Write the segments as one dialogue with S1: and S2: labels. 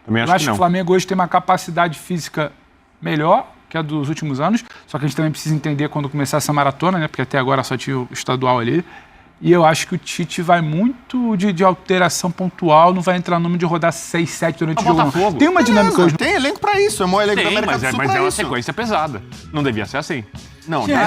S1: Também
S2: Eu acho que o Flamengo hoje tem uma capacidade física melhor que a dos últimos anos, só que a gente também precisa entender quando começar essa maratona, né? Porque até agora só tinha o estadual ali. E eu acho que o Tite vai muito de alteração pontual, não vai entrar no número de rodar 6, 7 durante o jogo. Tem uma dinâmica hoje.
S3: Tem elenco pra isso, é o maior elenco da América do Sul
S1: mas
S3: pra
S1: é uma
S3: isso.
S1: sequência pesada. Não devia ser assim.
S3: Não,
S2: gente,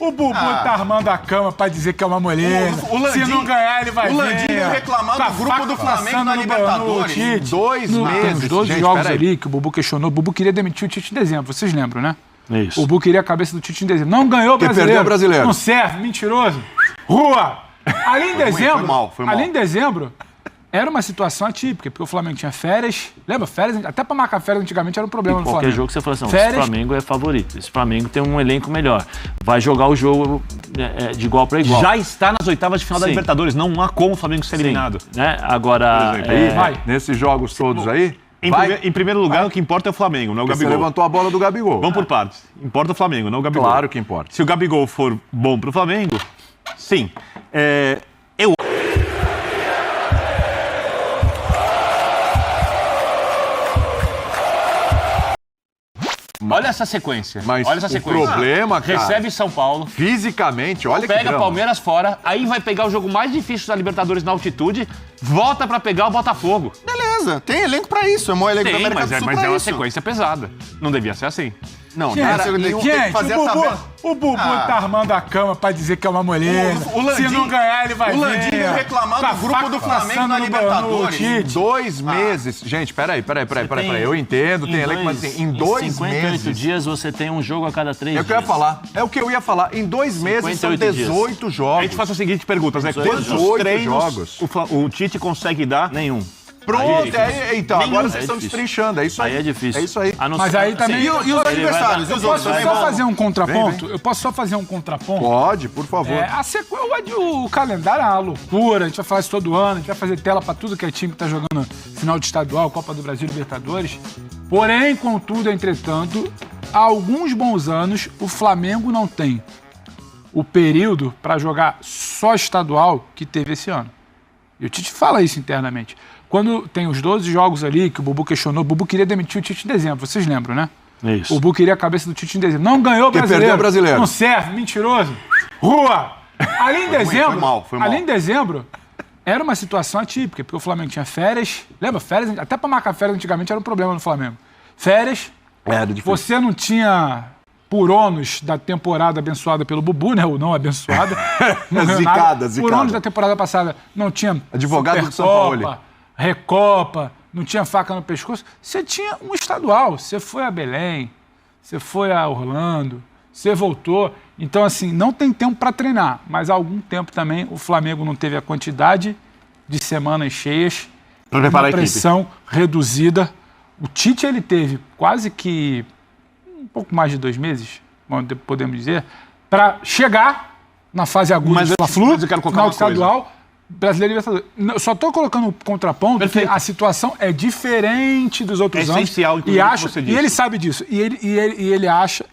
S2: o Bubu tá armando a cama pra dizer que é uma moleza. Se não ganhar, ele vai ver.
S3: O Landinho reclamando do grupo do Flamengo na Libertadores.
S2: Em
S3: 2 meses.
S2: Os 12 jogos ali que o Bubu questionou. O Bubu queria demitir o Tite em dezembro, vocês lembram, né?
S1: Isso.
S2: O Bubu queria a cabeça do Tite em dezembro. Não ganhou o brasileiro.
S4: Perdeu o brasileiro.
S2: Não serve, mentiroso. Rua! Ali em dezembro,
S3: foi mal.
S2: ali em dezembro, era uma situação atípica, porque o Flamengo tinha férias. Lembra? Férias, até pra marcar férias antigamente era um problema no Flamengo.
S5: Qualquer jogo que você fala assim,
S2: férias,
S5: esse Flamengo é favorito, esse Flamengo tem um elenco melhor, vai jogar o jogo de igual para igual.
S1: Já está nas oitavas de final da Libertadores, não há como o Flamengo ser eliminado.
S5: Né? Agora,
S4: nesses jogos todos aí,
S1: em primeiro lugar, o que importa é o Flamengo, não é o Gabigol.
S4: Você levantou a bola do Gabigol.
S1: Vamos por partes. Importa o Flamengo, não o Gabigol.
S4: Claro que importa.
S1: Se o Gabigol for bom pro Flamengo, sim. Olha essa sequência.
S4: Mas
S1: olha essa
S4: o
S1: sequência.
S4: problema, cara...
S1: Recebe São Paulo.
S4: Fisicamente, olha que
S1: Pega
S4: drama.
S1: Palmeiras fora, aí vai pegar o jogo mais difícil da Libertadores na altitude, volta pra pegar o Botafogo.
S3: Beleza, tem elenco pra isso, é o maior elenco da América do Sul
S1: mas
S3: pra
S1: é uma
S3: isso.
S1: sequência pesada. Não devia ser assim.
S3: Não,
S2: o Bubu tá armando a cama pra dizer que é uma moleza. Se não ganhar, ele vai ver.
S3: O Landinho reclamando do grupo do Flamengo na Libertadores.
S4: 2 meses. Gente, peraí. Eu entendo, tem elenco, mas assim, em 2 meses...
S5: 58 dias você tem um jogo a cada 3 dias.
S4: É o que eu ia falar. É o que eu ia falar. Em 2 meses são 18 jogos.
S1: A gente faz a seguinte pergunta, Zé.
S4: 18 jogos.
S1: O Tite consegue dar?
S5: Nenhum.
S4: Pronto, então, agora vocês estão destrinchando, é isso aí.
S5: Aí é difícil.
S4: É isso aí.
S2: Mas aí também...
S3: E os adversários?
S2: Eu posso só fazer um contraponto? Eu posso só fazer um contraponto?
S4: Pode, por favor.
S2: O calendário é uma loucura, a gente vai falar isso todo ano, a gente vai fazer tela pra tudo que é time que tá jogando final de estadual, Copa do Brasil, Libertadores. Porém, contudo, entretanto, há alguns bons anos, o Flamengo não tem o período pra jogar só estadual que teve esse ano. E o Tite fala isso internamente. Quando tem os 12 jogos ali que o Bubu questionou, o Bubu queria demitir o Tite em dezembro, vocês lembram, né?
S5: Isso.
S2: O Bubu queria a cabeça do Tite em dezembro. Não ganhou o brasileiro.
S4: Perdeu o brasileiro.
S2: Não serve, mentiroso. Rua! Ali em dezembro,
S3: foi mal.
S2: ali em dezembro, era uma situação atípica, porque o Flamengo tinha férias. Lembra? Férias, até pra marcar férias antigamente era um problema no Flamengo. Férias, você não tinha... por ônus da temporada abençoada pelo Bubu, né? Ou não abençoada.
S4: Zicada.
S2: Por ônus da temporada passada, não tinha
S4: advogado do São Paulo.
S2: Recopa, não tinha faca no pescoço. Você tinha um estadual. Você foi a Belém, você foi a Orlando, você voltou. Então, assim, não tem tempo para treinar. Mas há algum tempo também o Flamengo não teve a quantidade de semanas cheias, uma pressão reduzida. O Tite, ele teve quase que um pouco mais de 2 meses, podemos dizer, para chegar na fase aguda do Fla-Flu, final estadual, brasileiro e Libertadores. Eu só estou colocando contraponto porque a situação é diferente dos outros anos.
S1: Essencial,
S2: e ele sabe disso. E ele acha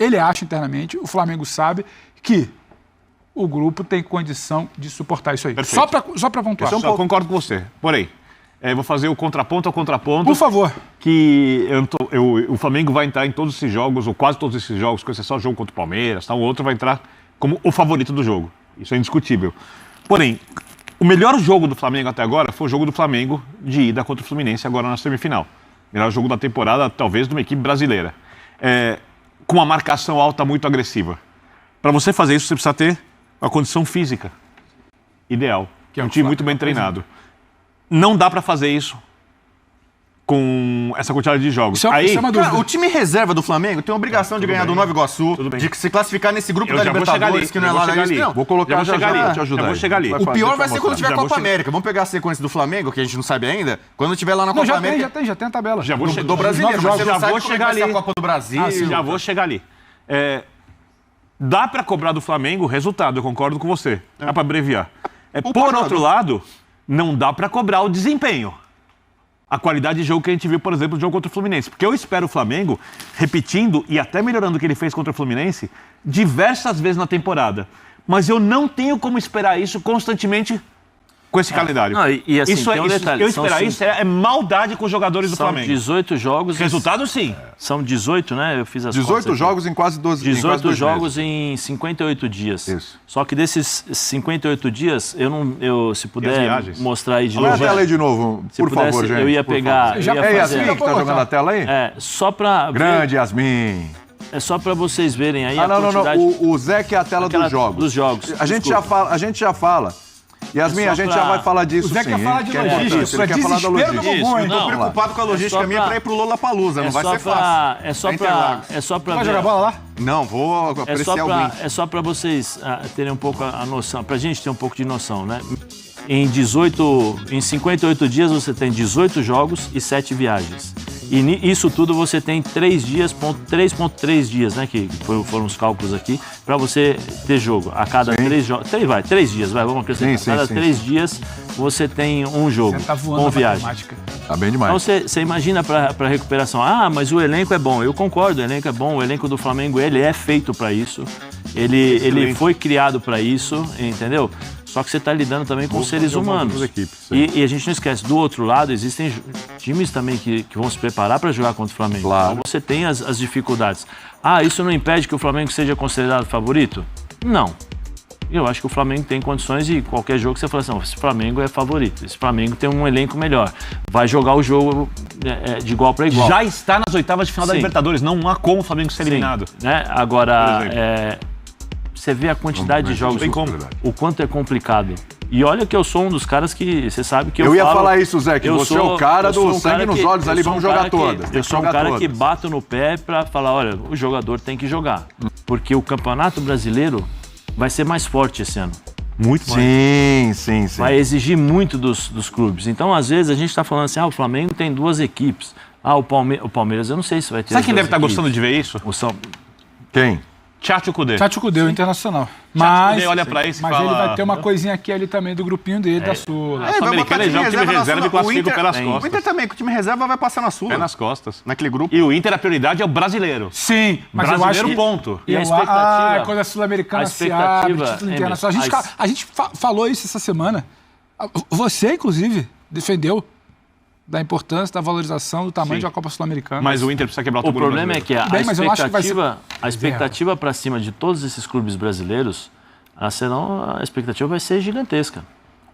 S2: internamente, o Flamengo sabe, que o grupo tem condição de suportar isso aí.
S1: Perfeito.
S2: Só para pontuar.
S1: Eu concordo com você. Porém, vou fazer o contraponto ao contraponto.
S2: Por favor.
S1: Que o Flamengo vai entrar em todos esses jogos, ou quase todos esses jogos, com exceção do jogo contra o Palmeiras, o outro vai entrar como o favorito do jogo. Isso é indiscutível. Porém, o melhor jogo do Flamengo até agora foi o jogo do Flamengo de ida contra o Fluminense agora na semifinal. Melhor jogo da temporada, talvez, de uma equipe brasileira. Com uma marcação alta muito agressiva. Para você fazer isso, você precisa ter uma condição física ideal. Que é um time muito bem treinado. Não dá para fazer isso com essa quantidade de jogos.
S2: Isso é uma dúvida.
S3: Cara, o time reserva do Flamengo tem a obrigação de ganhar do Nova Iguaçu, de se classificar nesse grupo da Libertadores, que não é lá da lista.
S4: Vou colocar já pra te ajudar.
S1: Eu vou chegar ali.
S3: O pior vai ser quando tiver a Copa América. Vamos pegar a sequência do Flamengo, que a gente não sabe ainda, quando tiver lá na Copa América.
S2: Já tem a tabela.
S1: Já vou chegar
S3: do brasileiro, mas você
S1: já
S3: não sabe
S1: vou
S3: como
S1: chegar
S3: vai ser
S1: ali.
S3: a Copa do Brasil.
S1: Já vou chegar ali. Dá para cobrar do Flamengo o resultado, eu concordo com você. Dá para abreviar. Por outro lado, não dá para cobrar o desempenho. A qualidade de jogo que a gente viu, por exemplo, no jogo contra o Fluminense. Porque eu espero o Flamengo repetindo e até melhorando o que ele fez contra o Fluminense diversas vezes na temporada. Mas eu não tenho como esperar isso constantemente com esse calendário.
S5: Não, e assim,
S1: isso
S5: tem um detalhe.
S1: Eu esperar isso é maldade com os jogadores do
S5: São
S1: Flamengo.
S5: 18 jogos.
S1: Resultado, sim.
S5: São 18, né? Eu fiz as
S4: 18
S5: contas
S4: jogos em quase 12 dias.
S5: 18 jogos em 58 dias.
S4: Isso.
S5: Só que desses 58 dias, se puder
S1: viagens?
S5: mostrar aí de
S4: Olha a
S5: novo.
S4: tela aí de novo,
S5: Se
S4: por
S5: pudesse,
S4: favor, gente.
S5: eu ia
S4: por
S5: pegar.
S4: favor.
S5: Eu ia
S4: É
S5: fazer,
S4: Yasmin que tá jogando na tela aí?
S5: só pra.
S4: Grande Yasmin.
S5: É só pra vocês verem aí
S4: Não.
S5: quantidade.
S4: O Zé que é a tela
S5: Aquela
S4: dos jogos.
S5: dos jogos,
S4: A gente já fala. Yasmin,
S5: É só
S4: a gente
S5: pra-
S4: já vai falar disso,
S2: O Zé
S4: sim.
S2: quer falar
S4: hein?
S2: de
S4: Que é
S2: logística,
S4: importante. Ele
S2: pra
S4: quer falar da
S2: desespero do
S4: logística.
S2: Bumbum, hein?
S5: Não,
S3: Preocupado com a logística minha pra ir pro Lola Palusa. Não vai ser fácil.
S5: É só
S3: É
S5: pra.
S3: Interlagos.
S5: É só pra
S2: Vai
S5: ver.
S2: jogar bola lá?
S3: Não, vou apreciar o win.
S5: É só para vocês terem um pouco a noção, pra gente ter um pouco de noção, né? Em 58 dias você tem 18 jogos e 7 viagens. E isso tudo você tem 3,3 dias, né? Que foram os cálculos aqui, para você ter jogo. A cada 3 jogos. 3 dias, vamos acrescentar.
S4: Sim,
S5: a cada
S4: sim.
S5: 3 dias você tem um jogo.
S2: Você tá voando
S5: com
S2: na
S5: viagem.
S2: matemática.
S4: Tá bem
S5: Então
S4: demais.
S5: você imagina para recuperação. Ah, mas o elenco é bom. Eu concordo, o elenco é bom. O elenco do Flamengo ele é feito para isso. Ele foi criado para isso, entendeu? Só que você está lidando também com seres humanos. E a gente não esquece, do outro lado existem times também que vão se preparar para jogar contra o Flamengo.
S4: Claro.
S5: Então você tem as dificuldades. Ah, isso não impede que o Flamengo seja considerado favorito? Não. Eu acho que o Flamengo tem condições de qualquer jogo que você fala assim, esse Flamengo é favorito, esse Flamengo tem um elenco melhor, vai jogar o jogo de igual para igual.
S1: Já está nas oitavas de final da
S5: Sim.
S1: Libertadores. Não há como o Flamengo ser eliminado.
S5: Né? Agora,
S1: Por exemplo.
S5: você vê a quantidade de jogos,
S1: tem como.
S5: o quanto é complicado. E olha que eu sou um dos caras que, você sabe que
S4: Eu ia
S5: falo,
S4: falar isso, Zé, que
S5: eu
S4: você é
S5: sou-
S4: o cara
S5: eu sou
S4: do
S5: um
S4: sangue
S5: cara
S4: nos
S5: que-
S4: olhos ali,
S5: eu sou
S4: vamos
S5: um
S4: jogar
S5: cara que-
S4: todas. Tem
S5: Eu
S4: que
S5: sou um
S4: jogar
S5: cara
S4: todas.
S5: que bato no pé pra falar, olha, o jogador tem que jogar. Porque o Campeonato Brasileiro vai ser mais forte esse ano.
S1: Muito mais.
S4: Sim.
S5: Vai exigir muito dos clubes. Então, às vezes, a gente está falando assim, o Flamengo tem 2 equipes. O Palmeiras, eu não sei se vai ter.
S1: Sabe
S5: as
S1: quem deve
S5: 2
S1: estar
S5: equipes.
S1: gostando de ver isso?
S5: O São...
S4: Quem?
S1: Tchatcho Kudê.
S2: Tchatcho Kudê, o Internacional.
S1: Mas
S2: Mas,
S1: olha pra isso e
S2: mas
S1: fala...
S2: ele vai ter uma coisinha aqui ali também do grupinho dele, da Sula.
S1: É, Sul-Americana, ele joga o time reserva e classifica o pé nas
S3: O
S1: costas.
S3: Inter também, com o time reserva vai passar na Sula.
S1: Pé nas costas.
S3: Naquele grupo.
S1: E o Inter, a prioridade é o brasileiro.
S2: Sim, mas eu acho
S1: Brasileiro,
S2: que...
S1: ponto.
S5: E a expectativa?
S2: Quando a Sul-Americana
S5: A
S2: se abre,
S5: expectativa,
S2: título
S5: hein,
S2: internacional.
S5: Emerson?
S2: A gente falou isso essa semana. Você, inclusive, defendeu da importância, da valorização, do tamanho
S1: Sim.
S2: de uma Copa Sul-Americana.
S1: Mas o Inter precisa quebrar o
S5: O
S1: tabu
S5: problema é que a
S2: Bem, mas eu acho que vai ser-
S5: expectativa para cima de todos esses clubes brasileiros, a expectativa vai ser gigantesca.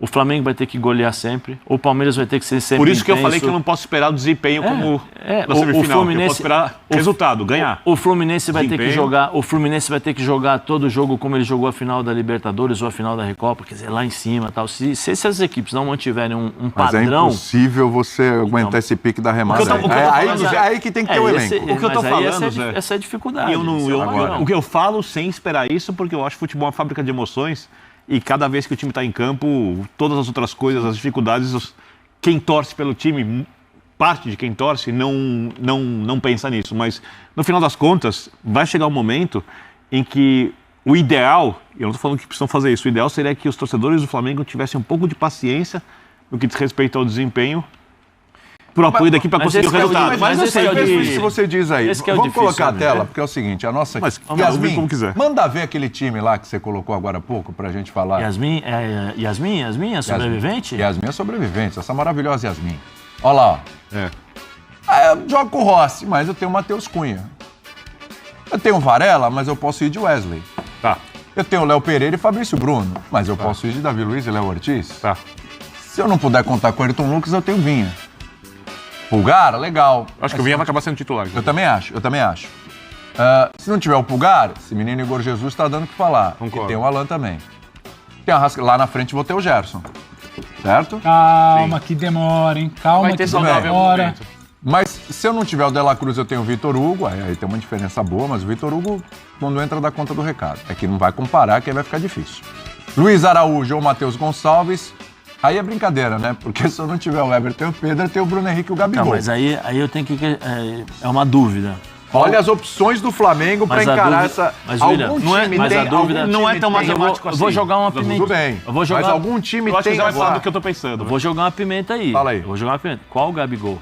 S5: O Flamengo vai ter que golear sempre, o Palmeiras vai ter que ser sempre
S1: Por isso que eu
S5: intenso.
S1: falei que eu não posso esperar o desempenho como da
S5: o
S1: semifinal. Eu
S5: Fluminense-
S1: posso esperar resultado, ganhar.
S5: O Fluminense vai ter que
S1: Desempenho.
S5: jogar, o Fluminense vai ter que jogar todo o jogo como ele jogou a final da Libertadores ou a final da Recopa, quer dizer, lá em cima, tal. Se essas equipes não mantiverem um
S4: Mas é
S5: padrão,
S4: impossível você aguentar esse pique da remada.
S1: O que eu tô falando, Zé,
S4: aí que tem que ter o elenco.
S1: O que eu tô
S5: mas aí
S1: falando, Zé,
S5: essa é a dificuldade.
S1: Eu não,
S5: esse é o padrão.
S1: o que eu falo sem esperar isso, porque eu acho futebol uma fábrica de emoções e cada vez que o time está em campo, todas as outras coisas, as dificuldades, quem torce pelo time, parte de quem torce, não pensa nisso. Mas, no final das contas, vai chegar um momento em que o ideal, eu não estou falando que precisam fazer isso, o ideal seria que os torcedores do Flamengo tivessem um pouco de paciência no que diz respeito ao desempenho, por apoio daqui para
S5: mas
S1: conseguir o
S5: esse é o
S1: resultado.
S5: de-
S1: Mas não
S5: esse
S1: sei,
S5: é o de-
S4: Isso que você diz aí.
S5: Esse que é o
S4: Vamos
S5: difícil,
S4: colocar a
S5: né?
S4: tela, porque é o seguinte, a nossa...
S1: Mas
S4: Yasmin,
S1: como quiser.
S4: manda ver aquele time lá que você colocou agora há pouco pra gente falar.
S5: Yasmin, a sobrevivente?
S4: Yasmin é sobrevivente, essa maravilhosa Yasmin. Olha lá, ó.
S1: É.
S4: Eu jogo com o Rossi, mas eu tenho o Matheus Cunha. Eu tenho o Varela, mas eu posso ir de Wesley.
S1: Tá,
S4: Eu tenho o Léo Pereira e Fabrício Bruno, mas eu posso ir de Davi Luiz e Léo Ortiz.
S1: tá.
S4: Se eu não puder contar com o Ayrton Lucas, eu tenho Vinha. Pulgar, legal.
S1: Acho que o Vinha vai acabar sendo titular.
S4: Eu também acho. Se não tiver o Pulgar, esse menino Igor Jesus está dando o que falar.
S1: Concordo.
S4: E tem o Alan também. Tem a Lá na frente vou ter o Gerson. Certo?
S2: Calma, que demora, hein? Calma,
S1: Vai ter
S2: que
S1: saudável em algum
S2: demora.
S1: momento.
S4: Mas se eu não tiver o De La Cruz, eu tenho o Vitor Hugo. Aí tem uma diferença boa, mas o Vitor Hugo, quando entra, dá conta do recado. É que não vai comparar, que aí vai ficar difícil. Luiz Araújo ou Matheus Gonçalves. Aí é brincadeira, né? Porque se eu não tiver o Everton e o Pedro, tem o Bruno Henrique e o Gabigol.
S5: Não, mas aí eu tenho que... É uma dúvida.
S4: Olha as opções do Flamengo para
S5: Mas a
S4: encarar
S5: dúvida-
S4: essa.
S5: mas, William,
S4: algum
S5: não é-
S4: time
S5: mas
S4: tem,
S5: a dúvida
S4: algum
S1: não é
S4: time
S1: tão
S4: tem-
S1: matemático
S5: Eu vou jogar uma
S4: Tudo
S5: pimenta.
S4: bem.
S5: Eu vou jogar,
S4: Mas algum time
S1: Eu acho que
S4: tem
S1: você vai falar
S4: agora.
S1: do que eu tô pensando.
S5: eu vou jogar uma pimenta aí.
S4: Fala aí.
S5: Eu vou jogar uma pimenta. Qual o Gabigol?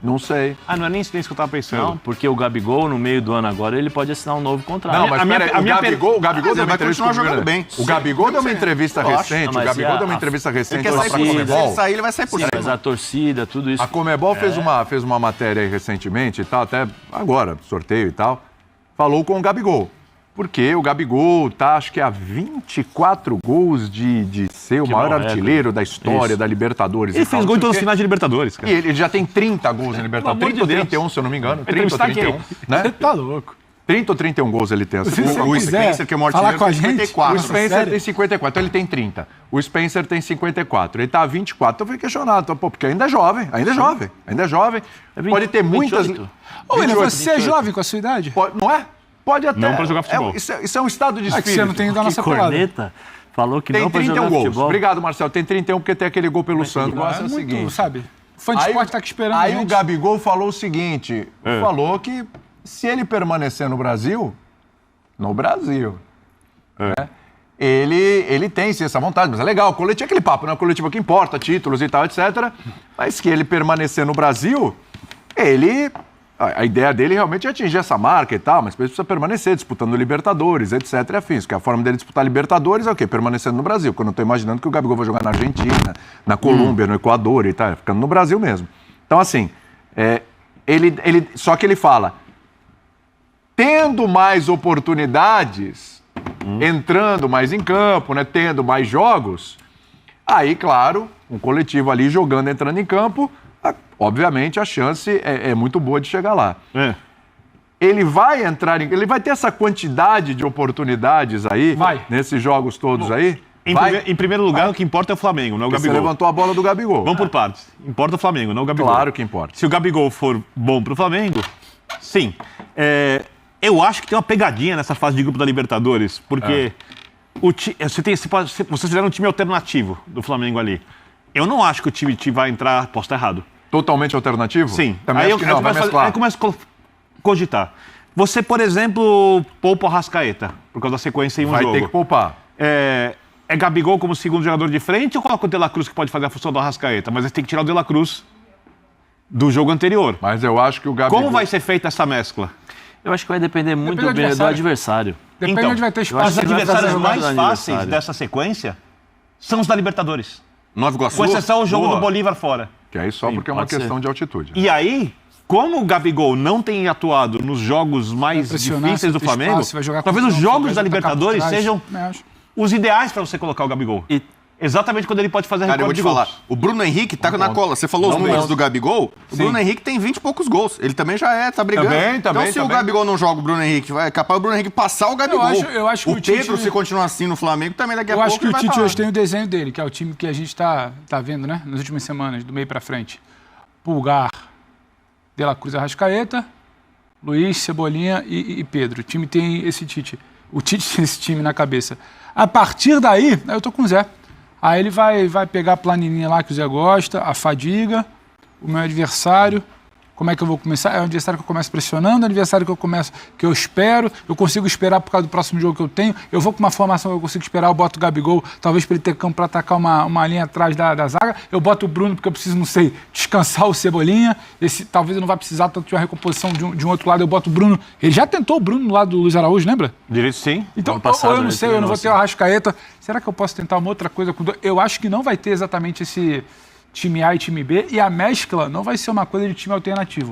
S4: Não sei.
S1: Ah, não é nem isso que eu tava pensando.
S5: Não, porque o Gabigol, no meio do ano agora, ele pode assinar um novo contrato.
S4: Não, mas
S1: a minha-
S4: peraí,
S1: a
S4: o
S1: minha
S4: Gabigol deu uma
S3: vai
S4: entrevista
S3: continuar
S4: comigo,
S3: jogando
S4: né?
S3: bem.
S4: O Gabigol deu uma entrevista recente,
S5: Não,
S4: o
S5: mas
S4: Gabigol
S5: e
S4: deu uma
S5: a-
S4: entrevista
S3: Ele
S4: recente
S3: quer
S4: lá
S3: sair
S4: pra
S3: por cima. Se
S4: Comebol.
S3: ele sair, ele vai sair por
S5: Sim,
S3: cima.
S5: mas a torcida, tudo isso.
S4: A Comebol fez uma matéria aí recentemente e tal, até agora, sorteio e tal, falou com o Gabigol. Porque o Gabigol tá, acho que há 24 gols de ser o maior
S5: recorde.
S4: artilheiro da história
S5: Isso.
S4: da Libertadores.
S1: Ele
S4: e tal,
S1: fez
S4: não
S1: gol em
S4: sei
S1: todas
S4: o
S1: as
S4: quê.
S1: finais de Libertadores,
S4: E
S1: cara.
S4: ele já tem 30 gols em Libertadores.
S1: Pelo amor
S4: 30 ou
S1: de Deus.
S4: 31, se eu não me engano. 30 ou
S1: entrevistar
S4: 31, né?
S2: Você tá louco.
S4: 30 ou 31 gols ele tem.
S2: Se você
S3: O
S2: quiser
S3: Spencer, que é o maior
S2: falar
S3: artilheiro,
S2: com a
S3: tem
S2: gente,
S3: 54.
S4: O Spencer
S2: sério?
S4: tem 54, então ele tem 30. O Spencer tem 54, ele tá a 24. Então eu fui questionado, então, pô, porque ainda é jovem. Pode ter muitas...
S5: 28.
S2: Ô, William,
S4: 28,
S2: você é jovem com a sua idade?
S4: Não é? Pode até.
S1: Não pra jogar futebol.
S4: Isso é um estado de
S2: É que
S4: espírito.
S2: você não tem ido na
S5: Que
S2: nossa pelada.
S5: corneta. Falou que
S4: Tem
S5: não pra
S4: 31
S5: jogar
S4: gols.
S5: futebol.
S4: Obrigado, Marcelo. Tem 31 porque tem aquele gol pelo Santos.
S2: É
S4: É o
S2: muito,
S4: seguinte.
S2: sabe? Fã de esporte tá aqui esperando a
S4: Aí o
S2: gente.
S4: Gabigol falou o seguinte: falou que se ele permanecer no Brasil, né, ele tem sim essa vontade, mas é legal, o coletivo é aquele papo, né? O coletivo que importa, títulos e tal, etc. Mas que ele permanecer no Brasil, a ideia dele realmente é atingir essa marca e tal, mas ele precisa permanecer disputando Libertadores, etc. e afins. Que a forma dele disputar Libertadores é o quê? Permanecendo no Brasil. Porque eu não estou imaginando que o Gabigol vai jogar na Argentina, na Colômbia, no Equador e tal, ficando no Brasil mesmo. Então, assim, só que ele fala, tendo mais oportunidades, entrando mais em campo, né, tendo mais jogos, aí, claro, um coletivo ali jogando, entrando em campo, obviamente a chance é muito boa de chegar lá.
S1: É.
S4: Ele vai entrar ele vai ter essa quantidade de oportunidades aí,
S2: Vai.
S4: nesses jogos todos aí?
S1: Em primeiro lugar, o que importa é o Flamengo, não é o
S4: Você
S1: Gabigol.
S4: levantou a bola do Gabigol.
S1: Vamos por partes. Importa o Flamengo, não o Gabigol.
S4: Claro que importa.
S1: Se o Gabigol for bom pro Flamengo, sim. Eu acho que tem uma pegadinha nessa fase de grupo da Libertadores, porque vocês fizeram um time alternativo do Flamengo ali. Eu não acho que o time vai entrar, posso estar errado.
S4: Totalmente alternativo?
S1: Sim.
S4: Também acho que não, vai mesclar.
S1: Aí eu começo a cogitar. Você, por exemplo, poupa o Arrascaeta, por causa da sequência em um
S4: Vai
S1: jogo.
S4: ter que poupar.
S1: É Gabigol como segundo jogador de frente ou coloca o De La Cruz que pode fazer a função do Arrascaeta? Mas tem que tirar o De La Cruz do jogo anterior.
S4: Mas eu acho que o Gabigol...
S1: Como vai ser feita essa mescla?
S5: Eu acho que vai depender muito
S2: do
S5: do adversário.
S2: Depende
S1: Então,
S2: onde vai ter
S5: eu
S2: espaço.
S1: Os
S5: acho que vai
S1: adversários
S5: fazer
S1: mais
S5: jogos no
S1: fáceis
S5: aniversário.
S1: dessa sequência são os da Libertadores.
S3: Nova Iguaçu.
S1: Com exceção o jogo
S4: Boa.
S1: do Bolívar fora.
S4: Que aí só
S5: Sim,
S4: porque é uma
S5: pode ser.
S4: questão de altitude.
S1: E aí, como o Gabigol não tem atuado nos jogos mais
S2: Pressionar,
S1: difíceis do
S2: se tem
S1: Flamengo,
S2: espaço, vai jogar
S1: talvez
S2: com
S1: os
S2: campo,
S1: jogos
S2: vai
S1: da
S2: atacar por
S1: Libertadores
S2: trás.
S1: sejam
S2: Também acho.
S1: os ideais para você colocar o Gabigol.
S5: E
S1: Exatamente quando ele pode fazer
S3: Cara, eu vou
S1: recorde
S3: te
S1: de
S3: falar.
S1: gols.
S3: O Bruno Henrique tá na cola. Você falou os números do Gabigol. O Bruno Henrique tem 20 e poucos gols. Ele também já tá brigando. Então, se o Gabigol não joga o Bruno Henrique, é capaz o Bruno Henrique passar o Gabigol.
S2: Eu acho que
S3: o
S2: o Tite-
S3: Pedro, se continuar assim no Flamengo, também daqui a
S2: Eu
S3: pouco
S2: acho que o
S3: ele vai
S2: Tite
S3: tá
S2: hoje
S3: lá.
S2: tem o desenho dele, que é o time que a gente tá vendo, né? Nas últimas semanas, do meio pra frente. Pulgar, De La Cruz, Arrascaeta, Luiz, Cebolinha e Pedro. O time tem esse Tite. O Tite tem esse time na cabeça. A partir daí, eu tô com o Zé. Aí ele vai pegar a planilhinha lá que o Zé gosta, a fadiga, o meu adversário. Como é que eu vou começar? É o adversário que eu começo pressionando, é o adversário que eu espero, eu consigo esperar por causa do próximo jogo que eu tenho, eu vou com uma formação que eu consigo esperar, eu boto o Gabigol, talvez para ele ter campo para atacar uma linha atrás da zaga, eu boto o Bruno porque eu preciso, não sei, descansar o Cebolinha, talvez eu não vá precisar tanto de uma recomposição de um outro lado, eu boto o Bruno, ele já tentou o Bruno no lado do Luiz Araújo, lembra?
S1: Direito sim.
S2: Então,
S5: Ano passado,
S2: ou eu não
S5: ele
S2: sei, eu não vou
S5: treinou
S2: ter o Arrascaeta, será que eu posso tentar uma outra coisa com dois? Eu acho que não vai ter exatamente esse time A e time B, e a mescla não vai ser uma coisa de time alternativo.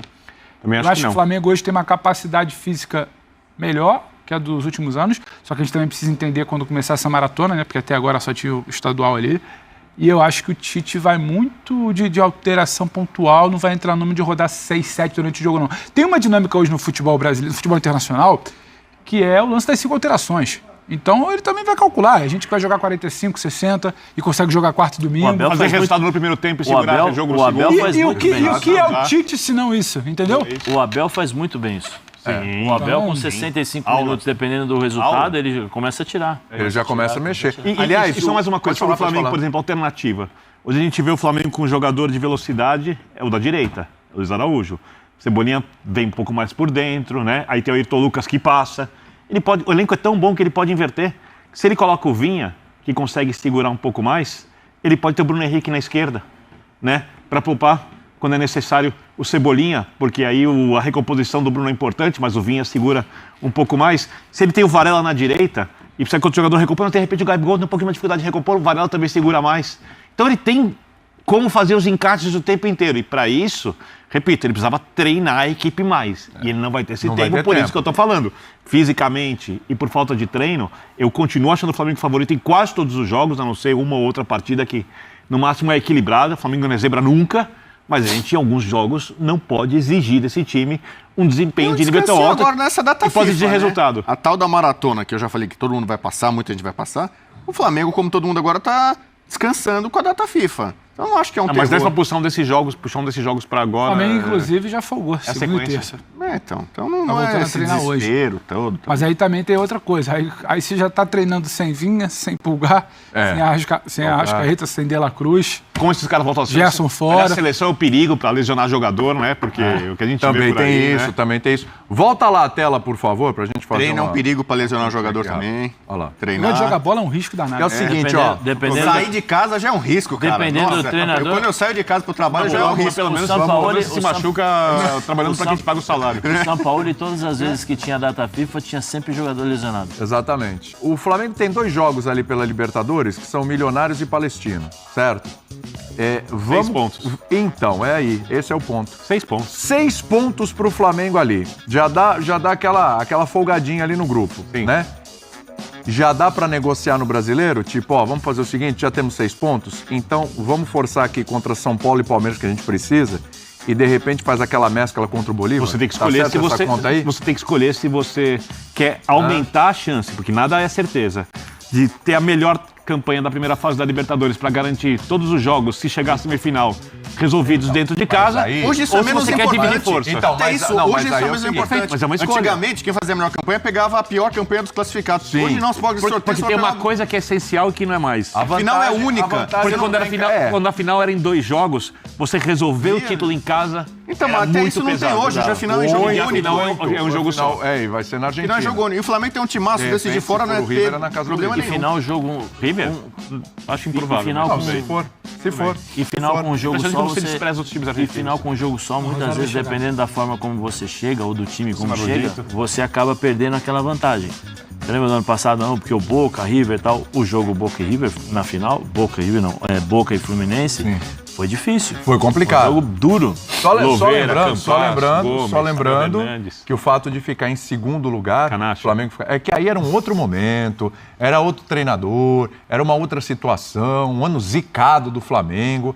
S1: Também
S2: Eu
S1: acho
S2: acho
S1: que
S2: que o
S1: não.
S2: Flamengo hoje tem uma capacidade física melhor que a dos últimos anos, só que a gente também precisa entender quando começar essa maratona, né? Porque até agora só tinha o estadual ali. E eu acho que o Tite vai muito de alteração pontual, não vai entrar no número de rodar 6, 7 durante o jogo, não. Tem uma dinâmica hoje no futebol brasileiro, no futebol internacional, que é o lance das 5 alterações. Então ele também vai calcular. A gente que vai jogar 45, 60 e consegue jogar quarto e domingo.
S5: Abel
S1: Fazer
S5: faz
S1: resultado no primeiro tempo e segurar
S5: Abel-
S1: o jogo
S5: o
S1: no
S5: Abel
S1: segundo.
S5: faz
S2: E o
S5: muito
S2: que,
S5: bem.
S2: e o que é o Tite se não isso, entendeu?
S5: O Abel faz muito bem isso.
S1: Sim.
S5: O Abel, com
S2: Então,
S5: 65
S1: Aula.
S5: minutos, dependendo do resultado,
S1: Aula.
S5: ele começa a tirar.
S4: Ele já começa a mexer.
S1: Aliás, isso é mais uma coisa sobre o
S4: pode falar,
S1: Flamengo,
S4: pode
S1: por exemplo, alternativa. Hoje a gente vê o Flamengo com um jogador de velocidade, é o da direita, o Luiz Araújo. Cebolinha vem um pouco mais por dentro, né? Aí tem o Ayrton Lucas que passa. O elenco é tão bom que ele pode inverter. Se ele coloca o Vinha, que consegue segurar um pouco mais, ele pode ter o Bruno Henrique na esquerda, né? Para poupar quando é necessário o Cebolinha, porque aí a recomposição do Bruno é importante, mas o Vinha segura um pouco mais. Se ele tem o Varela na direita e precisa que o jogador recomponha, de repente o Gabigol tem um pouquinho mais de dificuldade de recompor, o Varela também segura mais. Então ele tem como fazer os encaixes o tempo inteiro. E para isso, repito, ele precisava treinar a equipe mais. E ele não vai ter esse tempo, por isso que eu estou falando. Fisicamente e por falta de treino, eu continuo achando o Flamengo favorito em quase todos os jogos, a não ser uma ou outra partida que no máximo é equilibrada. O Flamengo não é zebra nunca, mas a gente em alguns jogos não pode exigir desse time um desempenho de nível tão alto
S3: agora nessa data
S1: e pode
S3: FIFA,
S1: exigir resultado.
S3: A tal da maratona, que eu já falei que todo mundo vai passar, muita gente vai passar, o Flamengo, como todo mundo agora, está descansando com a data FIFA. Então eu não acho que é um terror.
S1: Mas dessa puxão desses jogos para agora...
S2: O Flamengo, inclusive, já folgou, segunda e terça.
S3: Então não é esse desespero todo.
S2: Mas aí também tem outra coisa. Aí você já está treinando sem Vinha, sem Pulgar, sem Arrascaeta, sem De La Cruz.
S1: Como esses caras voltam a
S2: Gerson fora.
S1: A seleção é o perigo para lesionar jogador, não é? Porque o que a gente
S4: também
S1: vê por aí,
S4: isso, também tem isso. Volta lá a tela, por favor, pra gente fazer
S3: Treino é um perigo para lesionar o jogador também.
S4: Olha lá.
S3: Treinar.
S2: Jogar bola é um risco danado.
S4: É o seguinte,
S3: Sair de casa já é um risco, cara.
S5: Dependendo do treinador...
S3: Quando eu saio de casa pro trabalho, já é um risco.
S1: Pelo menos se machuca trabalhando para quem te paga o salário.
S5: O São Paulo, todas as vezes que tinha data FIFA, tinha sempre jogador lesionado.
S4: Exatamente. O Flamengo tem 2 jogos ali pela Libertadores, que são Milionários e Palestino, certo?
S1: 6 pontos.
S4: Então, esse é o ponto.
S1: 6 pontos.
S4: 6 pontos pro Flamengo ali. Já dá aquela folgadinha ali no grupo, né? Já dá pra negociar no Brasileiro? Tipo, vamos fazer o seguinte, já temos 6 pontos, então vamos forçar aqui contra São Paulo e Palmeiras, que a gente precisa, e de repente faz aquela mescla contra o Bolívar.
S1: Você tem que escolher se você tem que escolher se você quer aumentar a chance, porque nada é certeza, de ter a melhor campanha da primeira fase da Libertadores para garantir todos os jogos, se chegar à semifinal, resolvidos dentro de casa.
S3: Hoje isso é menos
S1: você quer dividir força.
S3: Então, hoje isso é menos importante.
S1: Mas é uma escolha.
S3: Antigamente, quem fazia a melhor campanha pegava a pior campanha dos classificados. Sim. Hoje não se pode sortear.
S1: Porque tem uma coisa que é essencial e que não é mais.
S3: A final é única.
S1: Porque quando a final era em 2 jogos, você resolveu o título em casa.
S3: Então, mas até isso não tem hoje. Já a final é jogo único.
S1: É um jogo só.
S4: E vai ser na Argentina.
S3: Final é jogo único. E o Flamengo tem um timaço decidir fora, não é ter problema nenhum.
S5: E final jogo...
S1: River? Acho improvável.
S4: Se for.
S5: E final com um jogo só,
S1: você despreza os times argentinos.
S5: E final com um jogo só, muitas vezes, dependendo da forma como você chega, ou do time como chega, você acaba perdendo aquela vantagem. Você lembra do ano passado, não? Porque o Boca, River e tal, o jogo Boca e River, na final, Boca e River não, Boca e Fluminense, foi difícil.
S4: Foi complicado.
S5: Foi um jogo duro.
S4: Só lembrando que o fato de ficar em segundo lugar, o Flamengo é que aí era um outro momento, era outro treinador, era uma outra situação, um ano zicado do Flamengo.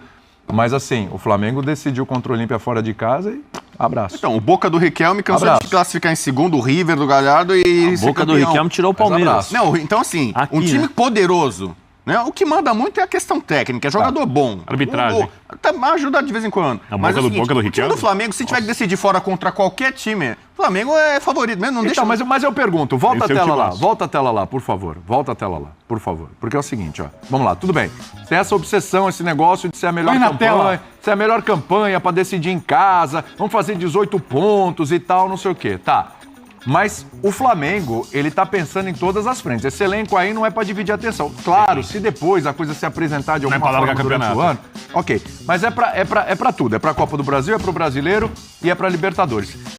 S4: Mas assim, o Flamengo decidiu contra o Olímpia fora de casa e abraço.
S3: Então, o Boca do Riquelme cansou de classificar em segundo, o River do Galhardo e...
S5: A Boca do Riquelme tirou o Palmeiras.
S3: Não, então assim, um time poderoso, né? O que manda muito é a questão técnica, é jogador bom.
S1: Arbitragem.
S3: Ajuda de vez em quando.
S1: Mas o Boca do Riquelme?
S3: O time do Flamengo, se tiver que decidir fora contra qualquer time, o Flamengo é favorito mesmo. Não
S4: então, mas eu pergunto, volta a tela lá, por favor. Volta a tela lá, por favor. Porque é o seguinte, vamos lá, tudo bem. Tem essa obsessão, esse negócio de ser a melhor campanha, ser a melhor campanha pra decidir em casa, vamos fazer 18 pontos e tal, não sei o quê. Tá. Mas o Flamengo, ele tá pensando em todas as frentes. Esse elenco aí não é pra dividir a atenção. Claro, se depois a coisa se apresentar de alguma forma durante o ano, ok. Mas é pra tudo. É pra Copa do Brasil, é pro Brasileiro e é pra Libertadores.